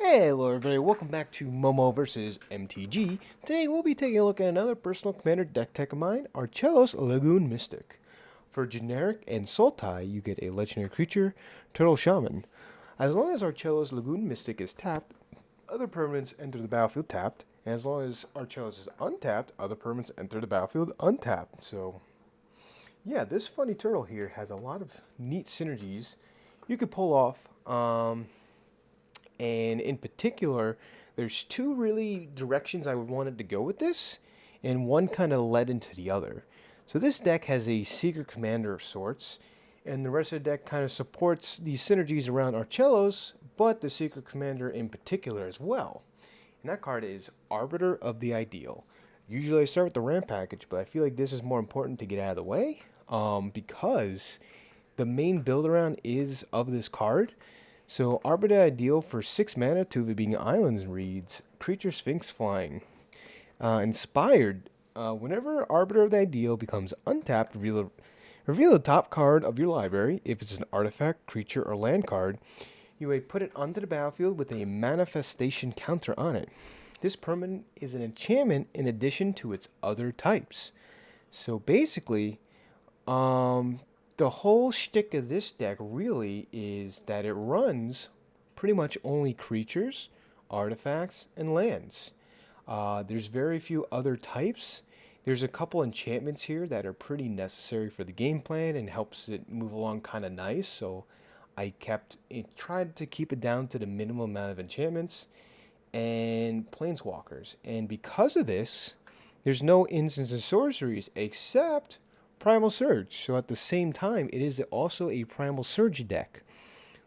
Hello everybody, welcome back to Momo vs. MTG. Today we'll be taking a look at another personal commander deck tech of mine, Archelos Lagoon Mystic. For generic and Sultai, you get a legendary creature, Turtle Shaman. As long as Archelos Lagoon Mystic is tapped, other permanents enter the battlefield tapped, and as long as Archelos is untapped, other permanents enter the battlefield untapped. So, yeah, this funny turtle here has a lot of neat synergies you could pull off. And in particular, there's two really directions I would wanted to go with this, and one kind of led into the other. So this deck has a Secret Commander of sorts, and the rest of the deck kind of supports these synergies around Archelos, but the Secret Commander in particular as well. And that card is Arbiter of the Ideal. Usually I start with the ramp package, but I feel like this is more important to get out of the way, because the main build around is of this card. So Arbiter Ideal for 6 mana, 2 of it being islands, reads Creature Sphinx Flying. Inspired, whenever Arbiter of the Ideal becomes untapped, reveal the top card of your library. If it's an artifact, creature, or land card, you may put it onto the battlefield with a manifestation counter on it. This permanent is an enchantment in addition to its other types. So basically, the whole shtick of this deck really is that it runs pretty much only creatures, artifacts, and lands. There's very few other types. There's a couple enchantments here that are pretty necessary for the game plan and helps it move along kind of nice. So I tried to keep it down to the minimum amount of enchantments and planeswalkers. And because of this, there's no instants and sorceries except Primal Surge. So at the same time, it is also a Primal Surge deck,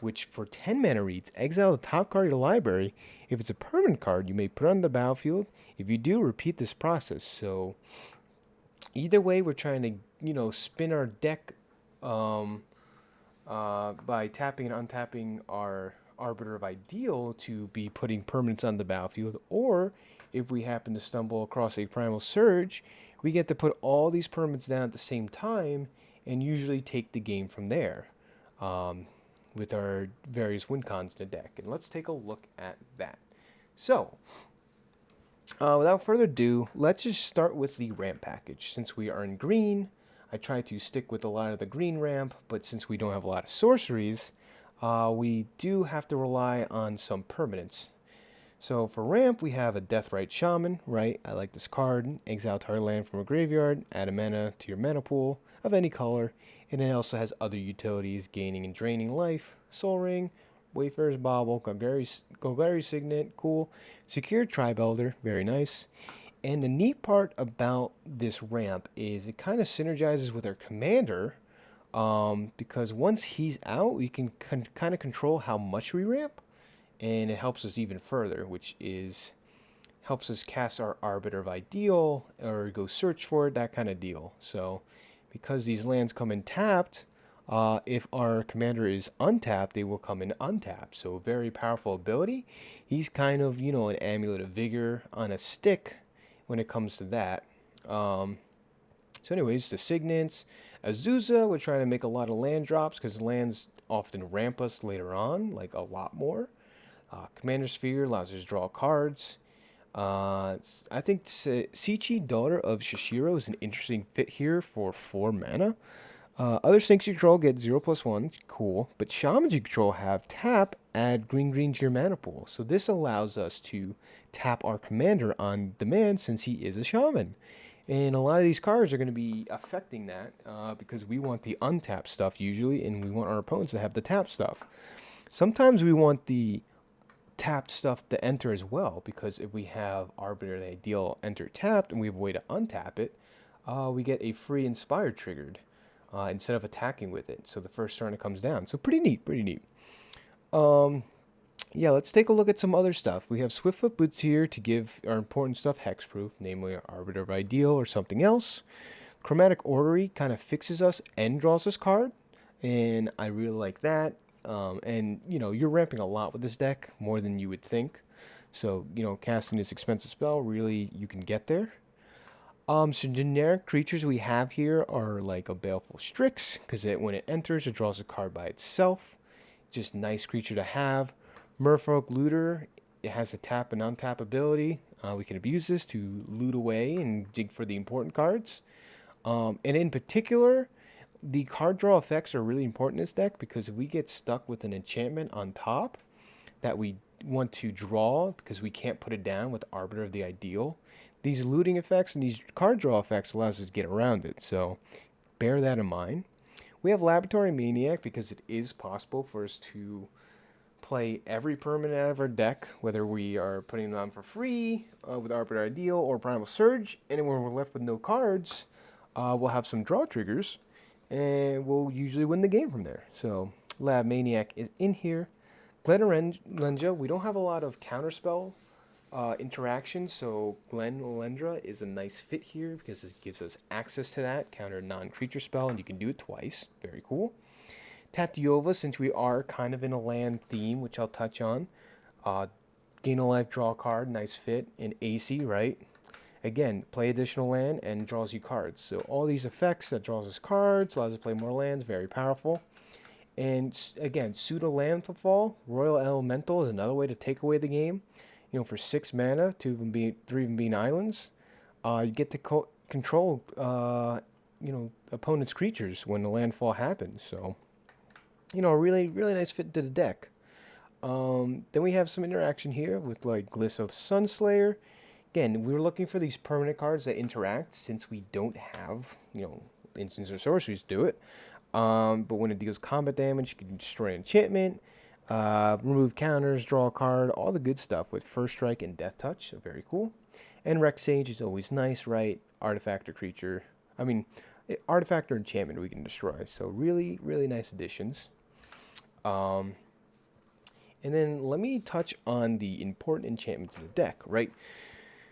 which for 10 mana reads, exile the top card of your library. If it's a permanent card, you may put it on the battlefield. If you do, repeat this process. So either way, we're trying to, spin our deck by tapping and untapping our Arbiter of Ideal to be putting permanents on the battlefield, or if we happen to stumble across a Primal Surge, we get to put all these permanents down at the same time and usually take the game from there with our various win cons in the deck. And let's take a look at that. So, without further ado, let's just start with the ramp package. Since we are in green, I try to stick with a lot of the green ramp, but since we don't have a lot of sorceries, we do have to rely on some permanents. So for ramp, we have a Deathrite Shaman, right? I like this card. Exile target land from a graveyard, add a mana to your mana pool of any color, and it also has other utilities, gaining and draining life, Soul Ring, Wayfarer's Bauble, Golgari Signet, cool. Secure Tribe Elder, very nice. And the neat part about this ramp is it kind of synergizes with our commander, because once he's out, we can kind of control how much we ramp. And it helps us even further, which helps us cast our Arbiter of Ideal or go search for it, that kind of deal. So because these lands come in tapped, if our commander is untapped, they will come in untapped. So very powerful ability. He's kind of, an Amulet of Vigor on a stick when it comes to that. So anyways, the Signets. Azusa, we're trying to make a lot of land drops because lands often ramp us later on, like a lot more. Commander Sphere allows us to draw cards. I think Sichi, Daughter of Shishiro, is an interesting fit here for 4 mana. Other Snakes you control get 0/1, cool. But Shamans you control have tap, add green to your mana pool. So this allows us to tap our commander on demand since he is a shaman. And a lot of these cards are going to be affecting that because we want the untapped stuff usually, and we want our opponents to have the tap stuff. Sometimes we want the tapped stuff to enter as well, because if we have Arbiter of the Ideal enter tapped and we have a way to untap it, we get a free Inspired triggered instead of attacking with it. So the first turn it comes down. So pretty neat. Yeah, let's take a look at some other stuff. We have Swiftfoot Boots here to give our important stuff hexproof, namely our Arbiter of Ideal or something else. Chromatic Orrery kind of fixes us and draws us card, and I really like that. And you're ramping a lot with this deck, more than you would think. So, casting this expensive spell, really, you can get there. So generic creatures we have here are like a Baleful Strix, because when it enters, it draws a card by itself. Just nice creature to have. Merfolk Looter It has a tap and untap ability. We can abuse this to loot away and dig for the important cards. And in particular, the card draw effects are really important in this deck because if we get stuck with an enchantment on top that we want to draw because we can't put it down with Arbiter of the Ideal, these looting effects and these card draw effects allows us to get around it. So bear that in mind. We have Laboratory Maniac because it is possible for us to play every permanent out of our deck, whether we are putting them on for free with Arbiter Ideal or Primal Surge, and when we're left with no cards, we'll have some draw triggers, and we'll usually win the game from there. So Lab Maniac is in here. Glenelendra, we don't have a lot of counterspell interactions, so Glenelendra is a nice fit here because it gives us access to that, counter non-creature spell, and you can do it twice. Very cool. Tatyova, since we are kind of in a land theme, which I'll touch on. Gain a life, draw a card, nice fit. And AC, right? Again, play additional land and draws you cards. So all these effects that draws us cards, allows us to play more lands, very powerful. And again, Pseudo Landfall, Royal Elemental is another way to take away the game. You know, for 6 mana, 3 of them being islands, you get to control, opponent's creatures when the landfall happens. So, really, really nice fit to the deck. Then we have some interaction here with like Glisso Sunslayer. Again, we were looking for these permanent cards that interact since we don't have, instants or sorceries do it. But when it deals combat damage, you can destroy an enchantment, remove counters, draw a card, all the good stuff with First Strike and Death Touch. So very cool. And Rex Sage is always nice, right? Artifact or creature. Artifact or enchantment we can destroy. So really, really nice additions. And then let me touch on the important enchantments in the deck, right?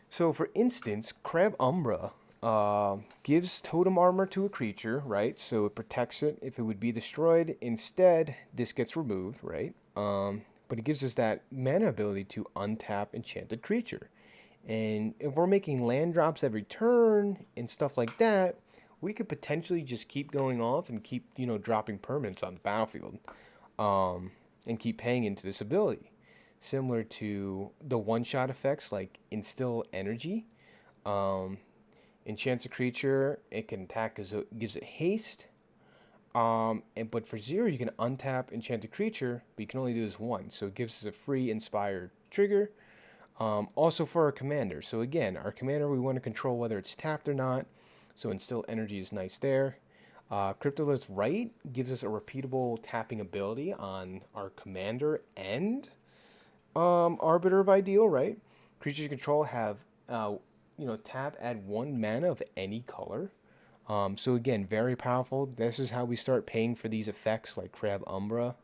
So for instance, Crab Umbra gives totem armor to a creature, right? So it protects it if it would be destroyed. Instead, this gets removed, right? But it gives us that mana ability to untap enchanted creature. And if we're making land drops every turn and stuff like that, we could potentially just keep going off and keep, dropping permanents on the battlefield. And keep paying into this ability. Similar to the one-shot effects like Instill Energy. Enchants a creature, it can attack because it gives it haste. But for 0, you can untap Enchanted Creature, but you can only do this once. So it gives us a free Inspired trigger. Also for our commander. So again, our commander, we want to control whether it's tapped or not. So Instill Energy is nice there. Cryptolith's Right gives us a repeatable tapping ability on our commander and Arbiter of Ideal, right? Creatures you control have, tap, add 1 mana of any color. So again, very powerful. This is how we start paying for these effects like Crab Umbra.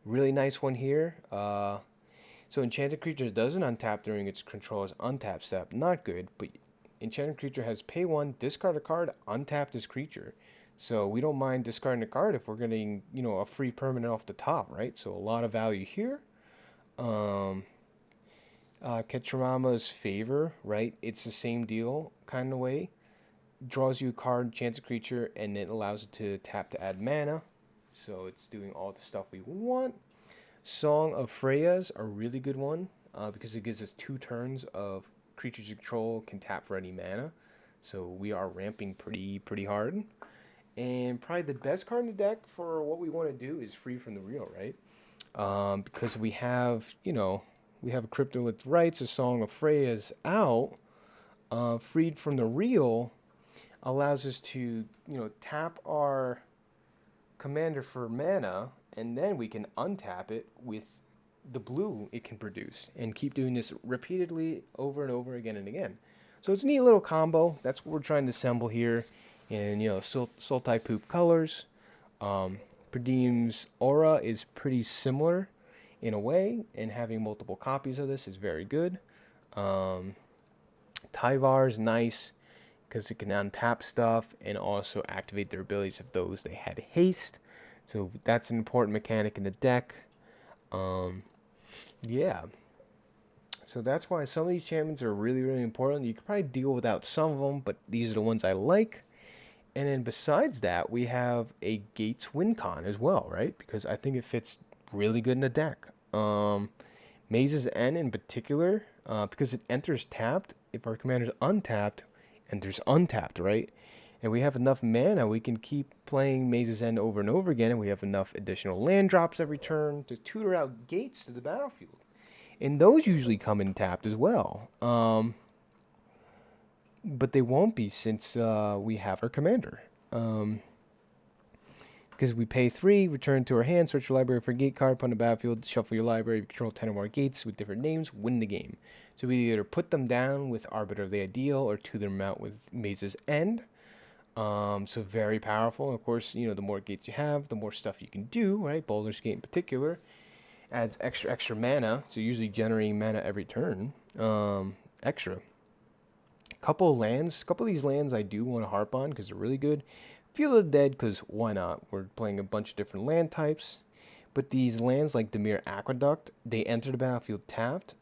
Really nice one here. So Enchanted Creature doesn't untap during its controller's untap step. Not good, but Enchanted Creature has pay 1, discard a card, untap this creature. So we don't mind discarding a card if we're getting, a free permanent off the top, right? So a lot of value here. Ketramama's Favor, right? It's the same deal kind of way. Draws you a card, enchants a creature, and it allows it to tap to add mana. So it's doing all the stuff we want. Song of Freya's a really good one because it gives us 2 turns of creatures you control can tap for any mana. So we are ramping pretty hard. And probably the best card in the deck for what we want to do is Free from the Real, right? Because we have, we have a Cryptolith Rights, a Song of Freya's out. Freed from the Real allows us to, tap our commander for mana, and then we can untap it with the blue it can produce and keep doing this repeatedly over and over again and again. So it's a neat little combo. That's what we're trying to assemble here in, Sultai Poop colors. Perdim's Aura is pretty similar in a way, and having multiple copies of this is very good. Tyvar's nice because it can untap stuff and also activate their abilities of those they had haste. So that's an important mechanic in the deck. Yeah. So that's why some of these champions are really, really important. You could probably deal without some of them, but these are the ones I like. And then besides that, we have a Gates Wincon as well, right? Because I think it fits really good in the deck. Maze's End in particular, because it enters tapped. If our commander's untapped, enters untapped, right? And we have enough mana, we can keep playing Maze's End over and over again, and we have enough additional land drops every turn to tutor out gates to the battlefield. And those usually come in tapped as well. But they won't be since we have our commander. Because we pay 3, return to our hand, search your library for a gate card, upon the battlefield, shuffle your library, control 10 or more gates with different names, win the game. So we either put them down with Arbiter of the Ideal or tutor them out with Maze's End. So very powerful. And of course, the more gates you have, the more stuff you can do, right? Baldur's Gate in particular adds extra mana, so usually generating mana every turn. Extra. Couple of these lands I do want to harp on because they're really good. Field of the Dead, because why not? We're playing a bunch of different land types. But these lands like Dimir Aqueduct, they enter the battlefield tapped.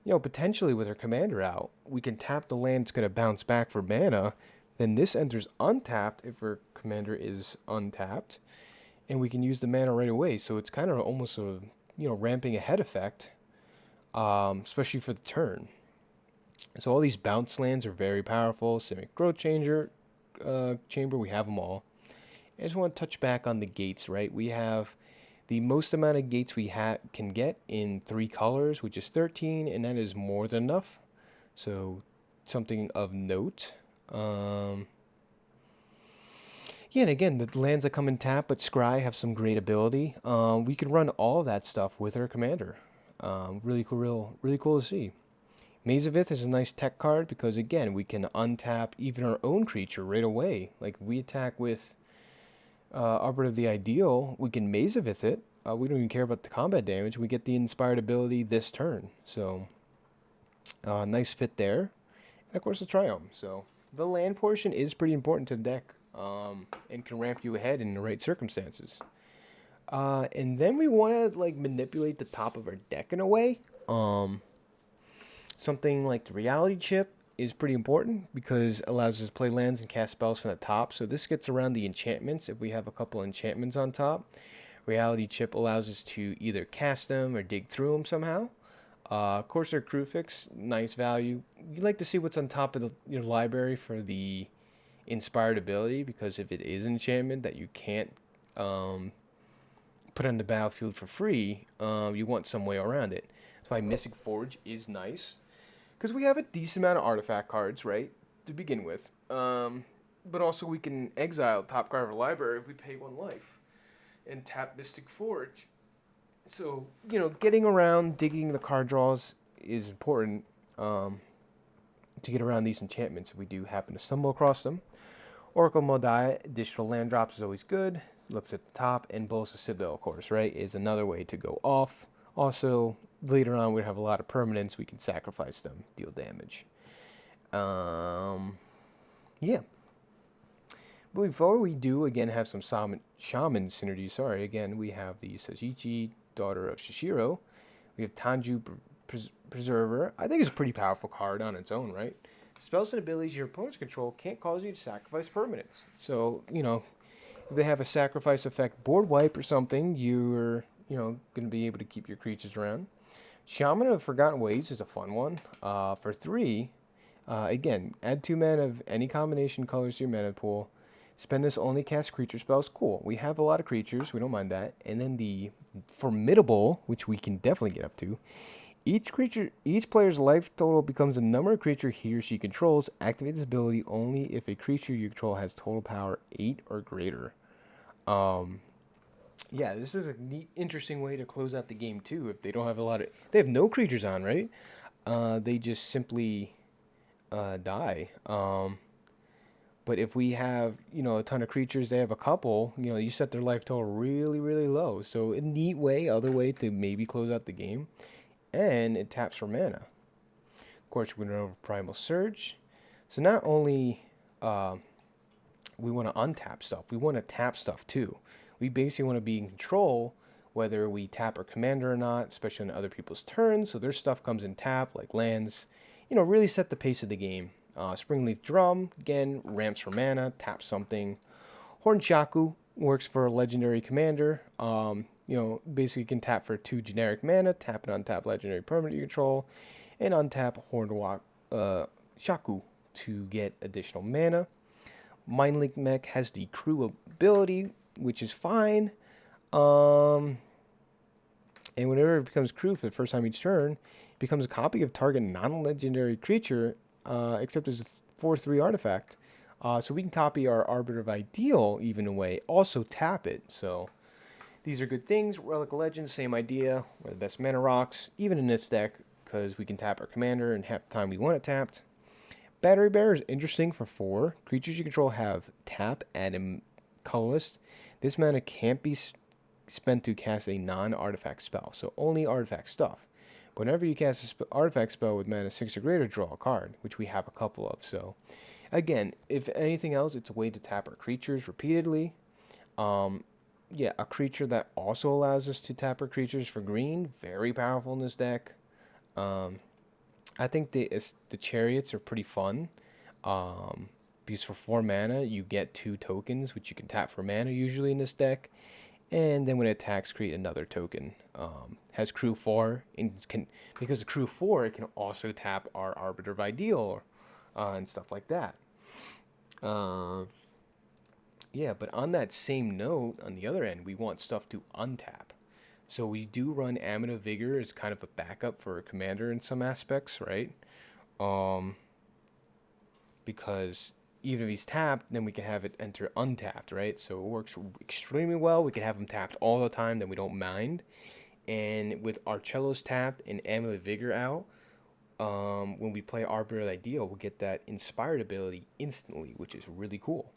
Potentially with our commander out, we can tap the land that's going to bounce back for mana. Then this enters untapped if our commander is untapped. And we can use the mana right away. So it's kind of almost a, ramping ahead effect, especially for the turn. So all these bounce lands are very powerful. Simic Growth Chamber, we have them all. I just want to touch back on the gates, right? We have the most amount of gates we can get in 3 colors, which is 13, and that is more than enough. So something of note. And again, the lands that come in tap but scry have some great ability. We can run all that stuff with our commander. Really cool to see. Maze of Ith is a nice tech card because, again, we can untap even our own creature right away. Like, if we attack with Arbiter of the Ideal, we can Maze of Ith it. We don't even care about the combat damage. We get the inspired ability this turn. So, nice fit there. And, of course, the Triumph. So, the land portion is pretty important to the deck and can ramp you ahead in the right circumstances. And then we want to, manipulate the top of our deck in a way. Something like the Reality Chip is pretty important because it allows us to play lands and cast spells from the top. So this gets around the enchantments if we have a couple enchantments on top. Reality Chip allows us to either cast them or dig through them somehow. Corsair Crucifix, nice value. You like to see what's on top of your library for the inspired ability, because if it is an enchantment that you can't put on the battlefield for free, you want some way around it. That's why Mystic Forge is nice. Because we have a decent amount of artifact cards, right, to begin with. But also we can exile top card of our library if we pay 1 life. And tap Mystic Forge. So, getting around, digging the card draws is important to get around these enchantments if we do happen to stumble across them. Oracle Modiah, additional land drops is always good. Looks at the top. And Bolsa Citadel, of course, right, is another way to go off. Also, later on, we have a lot of permanents. We can sacrifice them, deal damage. But before we do, again, have some shaman synergy. Sorry, again, we have the Sajichi, daughter of Shishiro. We have Tanju Preserver. I think it's a pretty powerful card on its own, right? Spells and abilities your opponents control can't cause you to sacrifice permanents. So, if they have a sacrifice effect board wipe or something, you're, going to be able to keep your creatures around. Shaman of Forgotten Ways is a fun one. For 3, again, add 2 mana of any combination colors to your mana pool. Spend this only cast creature spells. Cool. We have a lot of creatures. We don't mind that. And then the Formidable, which we can definitely get up to. Each player's life total becomes the number of creature he or she controls. Activate this ability only if a creature you control has total power 8 or greater. This is a neat, interesting way to close out the game too. If they don't have they have no creatures on, right? They just simply die. But if we have, a ton of creatures, they have a couple, you set their life total really, really low. So a neat other way to maybe close out the game. And it taps for mana. Of course, we're going to run over Primal Surge. So not only we want to untap stuff, we want to tap stuff too. We basically want to be in control whether we tap our commander or not, especially on other people's turns. So their stuff comes in tap, like lands. Really set the pace of the game. Springleaf Drum, again, ramps for mana, tap something. Hornshaku, Works for a legendary commander. Basically you can tap for 2 generic mana, tap and untap legendary permanent you control, and untap Hornwalk Shaku to get additional mana. Mindlink Mech has the crew ability, which is fine. And whenever it becomes crew for the first time each turn, it becomes a copy of target non-legendary creature, except as a 4/3 artifact. So we can copy our Arbiter of Ideal even away, also tap it. So these are good things. Relic of Legends, same idea. We're the best mana rocks, even in this deck, because we can tap our commander and half the time we want it tapped. Battery Bearer is interesting for 4. Creatures you control have tap, add colorless. This mana can't be spent to cast a non-artifact spell, so only artifact stuff. But whenever you cast an artifact spell with mana 6 or greater, draw a card, which we have a couple of. So again, if anything else, it's a way to tap our creatures repeatedly. A creature that also allows us to tap our creatures for green, very powerful in this deck. I think the chariots are pretty fun. Because for 4 mana, you get 2 tokens, which you can tap for mana usually in this deck. And then when it attacks, create another token. Has crew 4, and because of crew 4, it can also tap our Arbiter of Ideal and stuff like that. But on that same note, on the other end, we want stuff to untap. So we do run Amid of Vigor as kind of a backup for a commander in some aspects, right? Because even if he's tapped, then we can have it enter untapped, right? So it works extremely well. We can have him tapped all the time, then we don't mind. And with Archelos tapped and Amid of Vigor out, when we play Arbiter Ideal, we'll get that inspired ability instantly, which is really cool.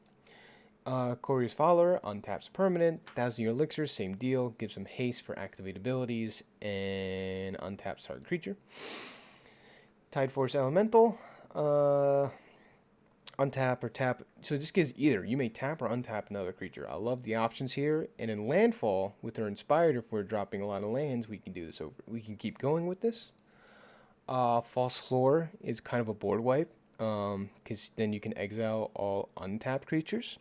Courier's Follower untaps permanent. 1,000-Year Elixir, same deal. Gives him haste for activate abilities and untaps target creature. Tide Force Elemental. Untap or tap. So this gives either. You may tap or untap another creature. I love the options here. And in Landfall, with our Inspired, if we're dropping a lot of lands, we can do this over. We can keep going with this. False Floor is kind of a board wipe. Because then you can exile all untapped creatures.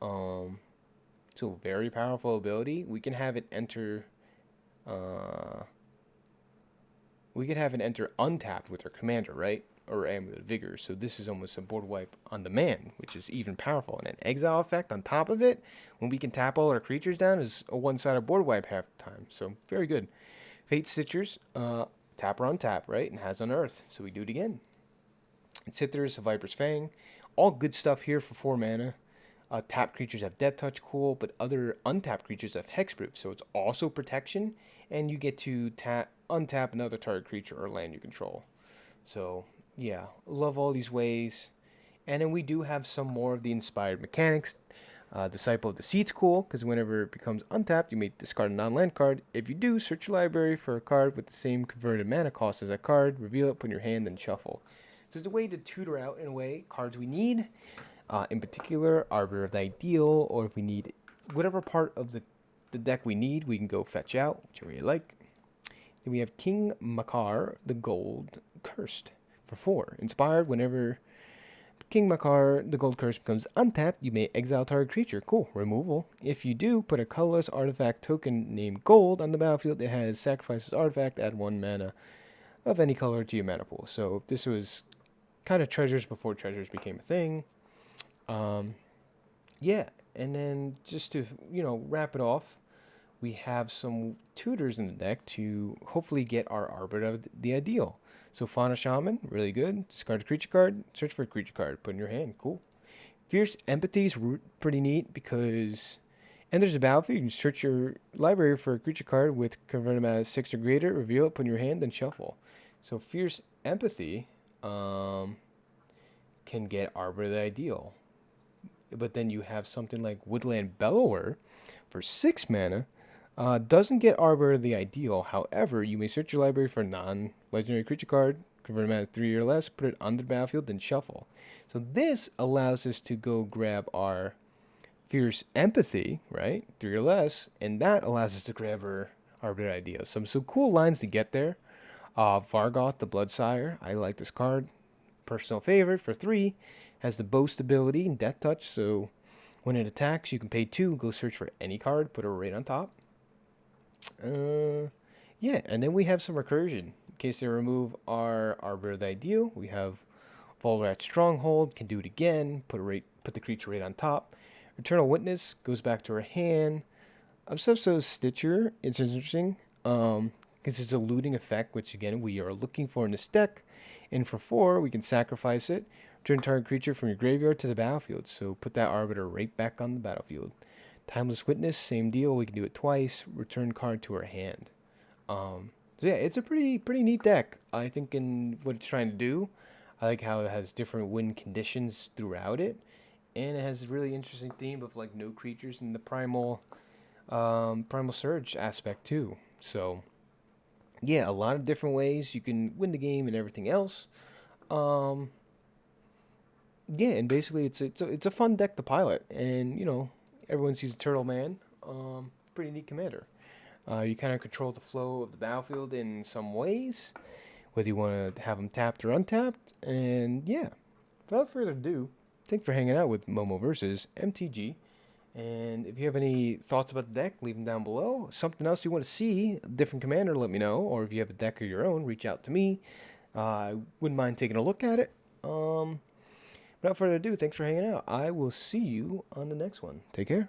So very powerful ability. We can have it enter untapped with our commander, right? Or Amulet of Vigor. So this is almost a board wipe on demand, which is even powerful. And an exile effect on top of it, when we can tap all our creatures down, is a one-sided board wipe half the time. So very good. Fate Stitchers, tap or untap, right? And has Unearth. So we do it again. Sithers, Viper's Fang. All good stuff here for 4 mana. Tapped creatures have Death Touch, cool, but other untapped creatures have Hexproof, so it's also protection, and you get to untap another target creature or land you control. So, yeah, love all these ways. And then we do have some more of the inspired mechanics. Disciple of Deceit's cool, because whenever it becomes untapped, you may discard a non-land card. If you do, search your library for a card with the same converted mana cost as that card, reveal it, put in your hand, and shuffle. So it's a way to tutor out, in a way, cards we need. In particular, Arbiter of the Ideal, or if we need whatever part of the deck we need, we can go fetch out, whichever you like. Then we have King Makar, the Gold Cursed, for 4. Inspired, whenever King Makar, the Gold Cursed, becomes untapped, you may exile target creature. Cool, removal. If you do, put a colorless artifact token named Gold on the battlefield. It has sacrifices artifact, add 1 mana of any color to your mana pool. So this was kind of treasures before treasures became a thing. And then just to, wrap it off, we have some tutors in the deck to hopefully get our Arbiter of the Ideal. So Fauna Shaman, really good. Discard a creature card, search for a creature card, put in your hand, cool. Fierce Empathy is pretty neat because enters the battlefield, you can search your library for a creature card with converted mana 6 or greater, reveal it, put in your hand, then shuffle. So Fierce Empathy can get Arbiter of the Ideal. But then you have something like Woodland Bellower for 6 mana. Doesn't get Arbiter of the Ideal. However, you may search your library for a non-legendary creature card, convert mana 3 or less, put it on the battlefield, then shuffle. So this allows us to go grab our Fierce Empathy, right? 3 or less, and that allows us to grab our Arbiter of the Ideal. Some cool lines to get there. Vargoth, the Bloodsire. I like this card. Personal favorite for 3. Has the Boast ability and Death Touch, so When it attacks, you can pay 2, go search for any card, put it right on top. Yeah, and then we have some recursion. In case they remove our Arbiter of the Ideal, we have Volrat Stronghold, can do it again, put the creature right on top. Eternal Witness goes back to our hand. Subso's Stitcher, it's interesting, because it's a looting effect, which again we are looking for in this deck. And for 4, we can sacrifice it, return target creature from your graveyard to the battlefield. So put that Arbiter right back on the battlefield. Timeless Witness, same deal. We can do it twice. Return card to our hand. So yeah, it's a pretty neat deck. I think in what it's trying to do, I like how it has different win conditions throughout it, and it has a really interesting theme of like no creatures in the primal Surge aspect too. So yeah, a lot of different ways you can win the game and everything else. Um, yeah, and basically it's a fun deck to pilot, and everyone sees a Turtle Man. Pretty neat commander. You kind of control the flow of the battlefield in some ways, whether you want to have them tapped or untapped. And yeah, without further ado, thanks for hanging out with Momo versus MTG. And if you have any thoughts about the deck, leave them down below. Something else you want to see, a different commander, let me know. Or if you have a deck of your own, reach out to me. I wouldn't mind taking a look at it. Without further ado, thanks for hanging out. I will see you on the next one. Take care.